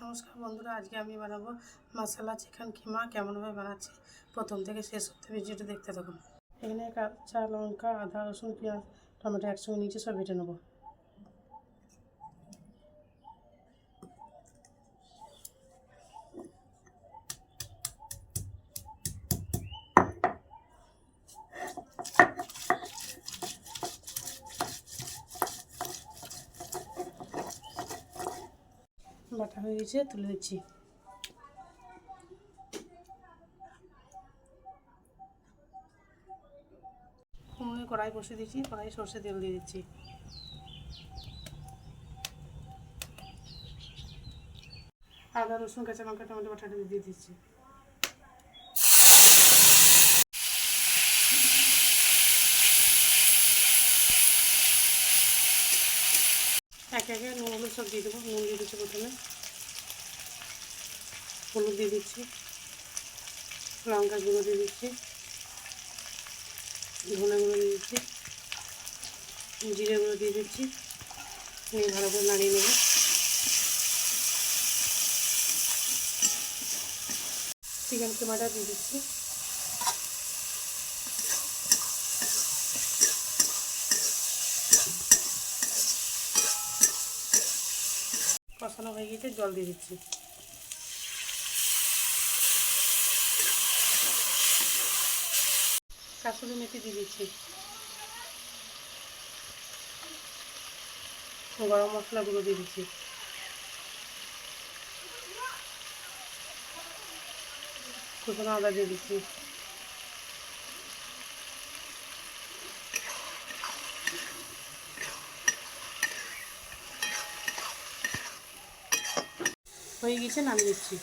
নমস্কার বন্ধুরা, আজকে আমি বানাবো মশলা চিকেন কিমা। কেমনভাবে বানাচ্ছি প্রথম থেকে শেষ অবধি ভিডিওটা দেখতে থাকুন। এখানে কাঁচা লঙ্কা, আদা, রসুন, পেঁয়াজ, টমেটো একসঙ্গে নিচে সব বেটে নেবো। বাটা হয়ে গেছে, তুলে দিচ্ছি। কড়াই বসিয়ে দিচ্ছি, কড়াই সরষে তেল দিয়ে দিচ্ছি। আদা, রসুন, কাঁচা লঙ্কা, টমেটো বাটাটা দিয়ে দিচ্ছি। একে একে নুন হলুদ সব দিয়ে দেবো। নুন দিয়ে দিচ্ছি প্রথমে, হলুদ দিয়ে দিচ্ছি, লঙ্কা গুঁড়ো দিয়ে দিচ্ছি, ধনে গুঁড়ো দিয়ে দিচ্ছি, জিরে গুঁড়ো দিয়ে দিচ্ছি। নিয়ে ভালো করে নাড়িয়ে নেব। চিকেন কিমাটা দিয়ে দিচ্ছি। কষানো হয়ে গেছে, জল দিয়ে দিচ্ছি। কাসুরি মেথি দিয়ে দিচ্ছি। গরম মশলা গুঁড়ো দিয়ে দিচ্ছি। কুচনো আদা দিয়ে দিচ্ছি। হয়ে গেছে, নামিয়ে দিচ্ছি।